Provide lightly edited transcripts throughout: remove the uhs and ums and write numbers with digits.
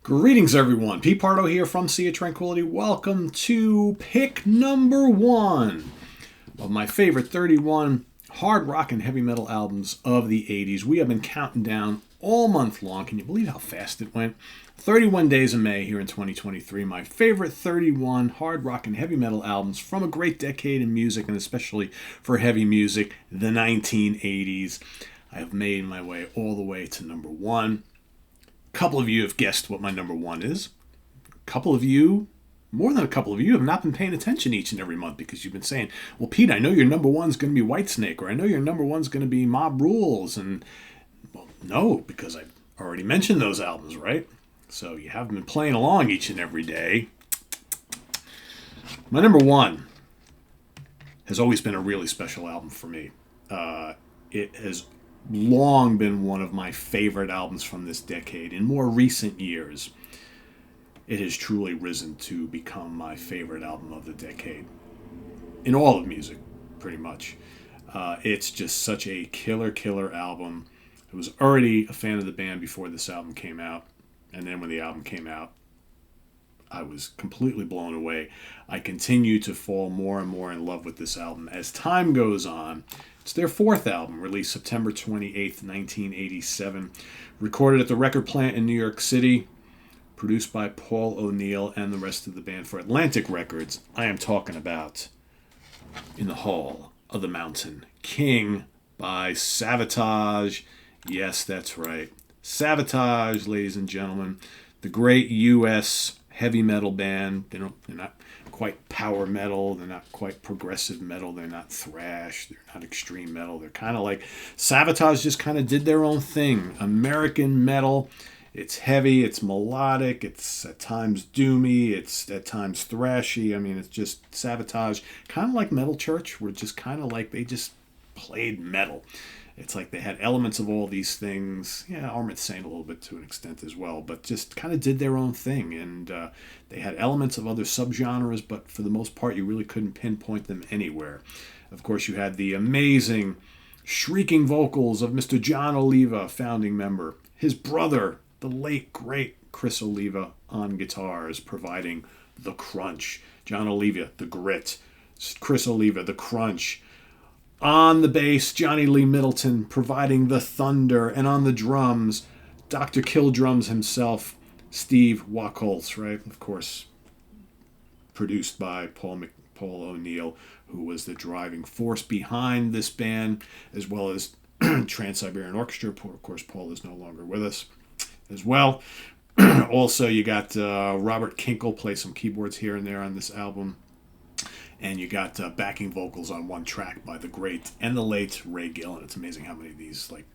Greetings, everyone. Pete Pardo here from Sea of Tranquility. Welcome to pick number one of my favorite 31 hard rock and heavy metal albums of the 80s. We have been counting down all month long. Can you believe how fast it went? 31 days of May here in 2023. My favorite 31 hard rock and heavy metal albums from a great decade in music, and especially for heavy music, the 1980s. I have made my way all the way to number one. A couple of you have guessed what my number one is. A couple of you, more than a couple of you, have not been paying attention each and every month because you've been saying, well, Pete, I know your number one's going to be Whitesnake, or I know your number one's going to be Mob Rules. And, well, no, because I've already mentioned those albums, right? So you haven't been playing along each and every day. My number one has always been a really special album for me. It has long been one of my favorite albums from this decade. In more recent years, it has truly risen to become my favorite album of the decade. In all of music, pretty much. It's just such a killer album. I was already a fan of the band before this album came out. And then when the album came out, I was completely blown away. I continue to fall more and more in love with this album as time goes on. It's their fourth album, released September 28th, 1987. Recorded at the record plant in New York City. Produced by Paul O'Neill and the rest of the band for Atlantic Records. I am talking about In the Hall of the Mountain King by Savatage. Yes, that's right. Savatage, ladies and gentlemen. The great U.S. heavy metal band. They're not quite power metal. They're not quite progressive metal. They're not thrash. They're not extreme metal. They're kind of like Savatage just kind of did their own thing. American metal. It's heavy. It's melodic. It's at times doomy. It's at times thrashy. I mean, it's just Savatage. Kind of like Metal Church. Where just kind of like they just played metal. It's like they had elements of all these things. Yeah, Armored Saint a little bit to an extent as well, but just kind of did their own thing. And they had elements of other subgenres, but for the most part, you really couldn't pinpoint them anywhere. Of course, you had the amazing shrieking vocals of Mr. John Oliva, founding member. His brother, the late, great Chris Oliva, on guitars, providing the crunch. John Oliva, the grit. Chris Oliva, the crunch. On the bass, Johnny Lee Middleton providing the thunder. And on the drums, Dr. Killdrums himself, Steve Wachholz, right? Of course, produced by Paul O'Neill, who was the driving force behind this band, as well as Trans-Siberian Orchestra. Of course, Paul is no longer with us as well. Also, you got Robert Kinkle play some keyboards here and there on this album. And you got backing vocals on one track by the great and the late Ray Gillen. It's amazing how many of these like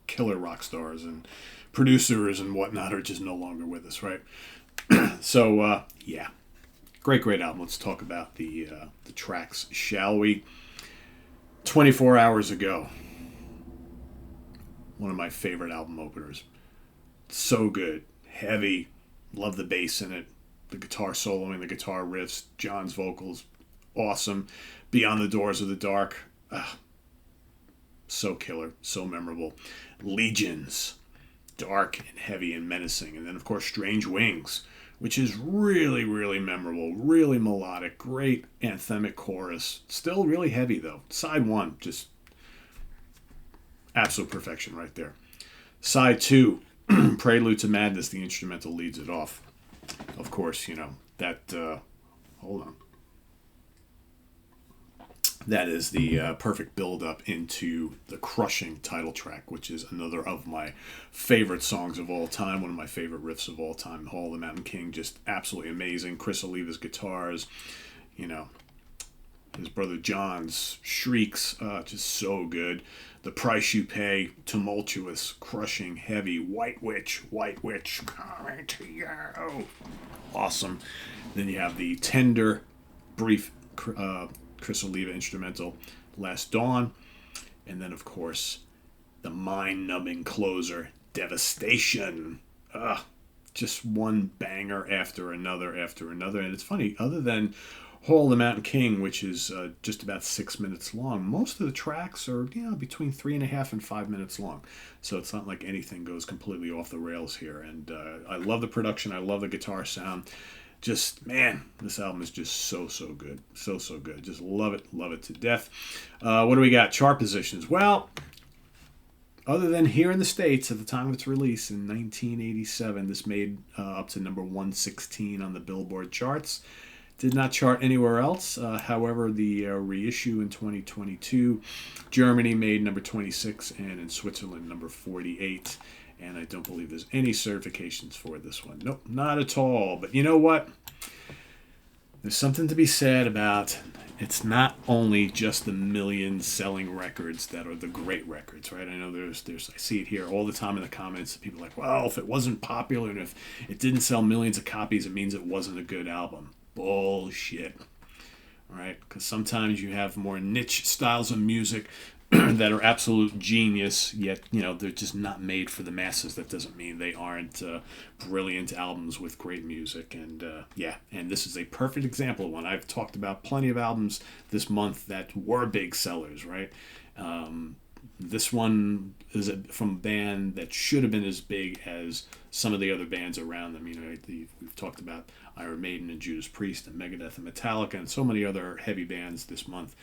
killer rock stars and producers and whatnot are just no longer with us, right? So, yeah. Great album. Let's talk about the tracks, shall we? 24 Hours Ago. One of my favorite album openers. So good. Heavy. Love the bass in it. The guitar soloing, the guitar riffs, John's vocals, awesome. Beyond the Doors of the Dark, so killer, so memorable. Legions, dark and heavy and menacing. And then, of course, Strange Wings, which is really memorable, really melodic, great anthemic chorus. Still really heavy, though. Side one, just absolute perfection right there. Side two, Prelude to Madness, the instrumental leads it off. Of course, you know, that, hold on. That is the perfect build-up into the crushing title track, which is another of my favorite songs of all time, one of my favorite riffs of all time. The Hall of the Mountain King, just absolutely amazing. Chris Oliva's guitars, you know, his brother John's shrieks, just so good. The Price You Pay, tumultuous, crushing, heavy. White Witch, coming to you. Awesome. Then you have the tender, brief Chris Oliva instrumental, Last Dawn. And then, of course, the mind-numbing closer, Devastation. Just one banger after another. And it's funny, other than Hole of the Mountain King, which is just about 6 minutes long. Most of the tracks are between 3.5 and 5 minutes long, so it's not like anything goes completely off the rails here. And I love the production. I love the guitar sound. Just man, this album is just so good, so good. Just love it to death. What do we got? Chart positions. Well, other than here in the States at the time of its release in 1987, this made up to number 116 on the Billboard charts. Did not chart anywhere else. However, the reissue in 2022, Germany made number 26, and in Switzerland number 48. And I don't believe there's any certifications for this one. Nope, not at all. But you know what? There's something to be said about it's not only just the million selling records that are the great records, right? I know there's I see it here all the time in the comments. People are like, well, if it wasn't popular and if it didn't sell millions of copies, it means it wasn't a good album. Bullshit. All right? Because sometimes you have more niche styles of music that are absolute genius, yet they're just not made for the masses. That doesn't mean they aren't brilliant albums with great music. And and this is a perfect example of one. I've talked about plenty of albums this month that were big sellers, right? This one is from a band that should have been as big as some of the other bands around them. We've talked about Iron Maiden and Judas Priest and Megadeth and Metallica and so many other heavy bands this month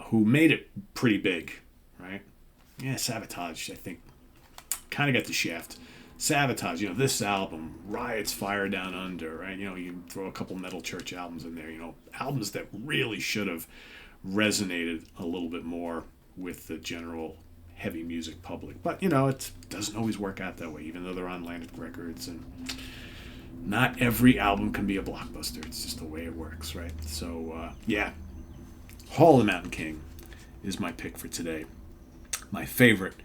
who made it pretty big, right? Yeah, Sabotage, I think, kind of got the shaft. Sabotage, this album, Riot's Fire Down Under, right? You throw a couple Metal Church albums in there, albums that really should have resonated a little bit more with the general heavy music public. But, it doesn't always work out that way, even though they're on Atlantic Records. And not every album can be a blockbuster. It's just the way it works, right? So, Hole of the Mountain King is my pick for today. My favorite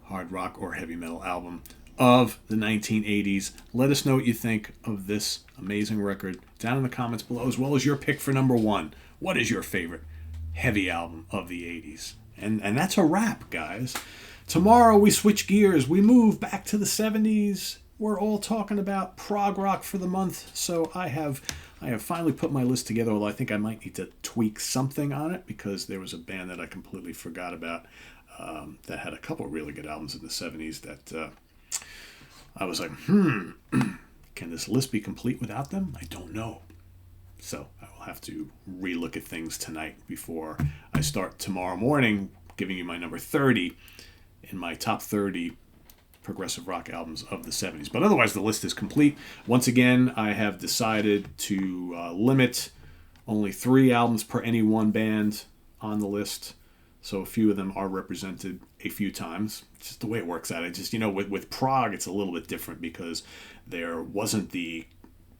hard rock or heavy metal album of the 1980s. Let us know what you think of this amazing record down in the comments below, as well as your pick for number one. What is your favorite heavy album of the 80s? And that's a wrap, guys. Tomorrow we switch gears. We move back to the 70s. We're all talking about prog rock for the month. So I have finally put my list together, although I think I might need to tweak something on it because there was a band that I completely forgot about that had a couple really good albums in the 70s that I was like, can this list be complete without them? I don't know. So I will have to relook at things tonight before I start tomorrow morning giving you my number 30 in my top 30 progressive rock albums of the 70s. But otherwise, the list is complete. Once again, I have decided to limit only 3 albums per any one band on the list. So a few of them are represented a few times. It's just the way it works out. It just, with prog, it's a little bit different because there wasn't the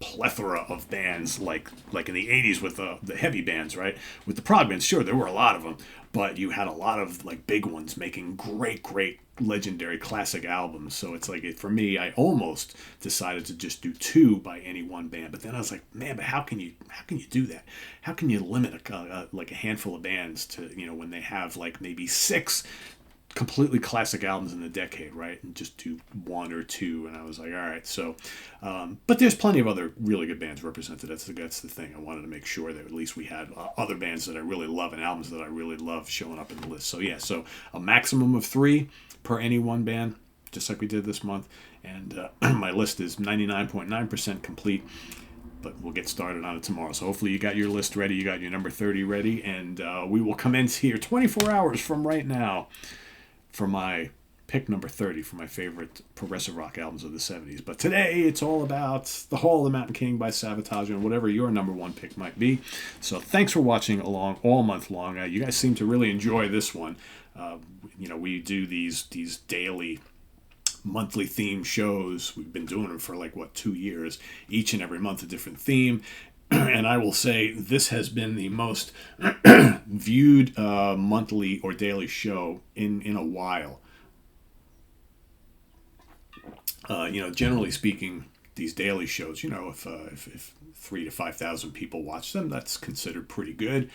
plethora of bands like in the 80s with the heavy bands, right? With the prog bands, sure, there were a lot of them, but you had a lot of big ones making great legendary classic albums. So it's for me, I almost decided to just do 2 by any one band, but then I was like, man, but how can you do that? How can you limit a handful of bands to when they have maybe 6 completely classic albums in the decade, right? And just do 1 or 2. And I was like, all right. So, but there's plenty of other really good bands represented. That's the thing. I wanted to make sure that at least we had other bands that I really love and albums that I really love showing up in the list. So yeah, so a maximum of 3 per any one band, just like we did this month. And my list is 99.9% complete. But we'll get started on it tomorrow. So hopefully you got your list ready. You got your number 30 ready. And we will commence here 24 hours from right now for my pick number 30 for my favorite progressive rock albums of the 70s. But today it's all about The Hole of the Mountain King by Sabotage and whatever your number 1 pick might be. So thanks for watching along all month long. You guys seem to really enjoy this one. We do these daily monthly theme shows. We've been doing them for 2 years, each and every month a different theme. And I will say this has been the most viewed monthly or daily show in a while. Generally speaking, these daily shows, if 3,000 to 5,000 people watch them, that's considered pretty good.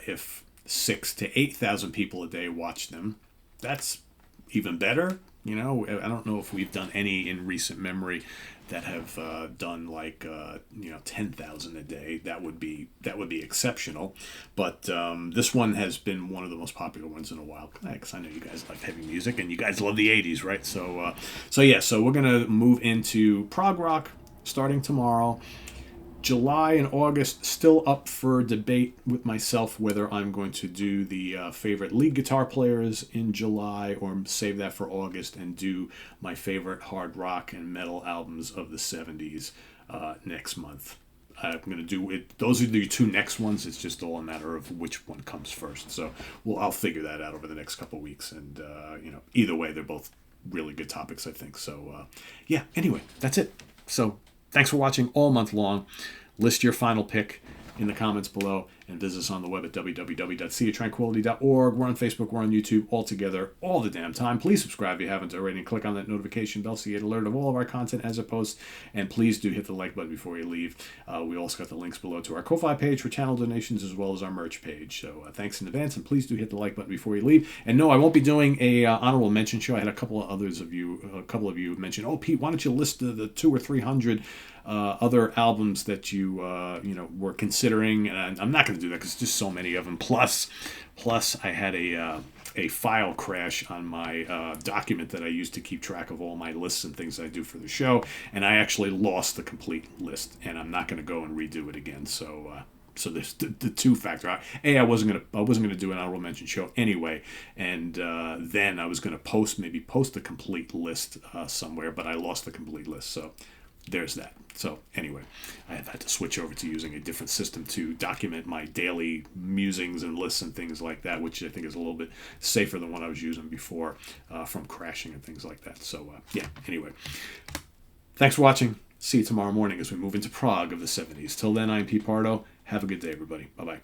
If 6,000 to 8,000 people a day watch them, that's even better. You know, I don't know if we've done any in recent memory that have done like 10,000 a day. That would be exceptional. But this one has been one of the most popular ones in a while. Because I know you guys like heavy music and you guys love the '80s, right? So we're gonna move into prog rock starting tomorrow. July and August still up for debate with myself whether I'm going to do the favorite lead guitar players in July or save that for August and do my favorite hard rock and metal albums of the '70s next month. I'm going to do it. Those are the two next ones. It's just all a matter of which one comes first. So I'll figure that out over the next couple of weeks. And either way, they're both really good topics, I think. So yeah. Anyway, that's it. So thanks for watching all month long. List your final pick in the comments below and visit us on the web at www.seatranquility.org. We're on Facebook, we're on YouTube, all together, all the damn time. Please subscribe if you haven't already and click on that notification bell so you get alert of all of our content as it posts. And please do hit the like button before you leave. We also got the links below to our Ko-Fi page for channel donations as well as our merch page. So thanks in advance, and please do hit the like button before you leave. And no, I won't be doing a honorable mention show. I had a couple of you mentioned, oh, Pete, why don't you list the 200 or 300 other albums that you were considering, and I'm not going to do that because there's just so many of them. Plus, I had a file crash on my document that I use to keep track of all my lists and things I do for the show, and I actually lost the complete list, and I'm not going to go and redo it again. So there's the two factor. I wasn't gonna do an honorable mention show anyway, and then I was gonna post a complete list somewhere, but I lost the complete list. So there's that. So anyway, I have had to switch over to using a different system to document my daily musings and lists and things like that, which I think is a little bit safer than what I was using before from crashing and things like that. So yeah, anyway, thanks for watching. See you tomorrow morning as we move into prog of the '70s. Till then, I'm Pete Pardo. Have a good day, everybody. Bye-bye.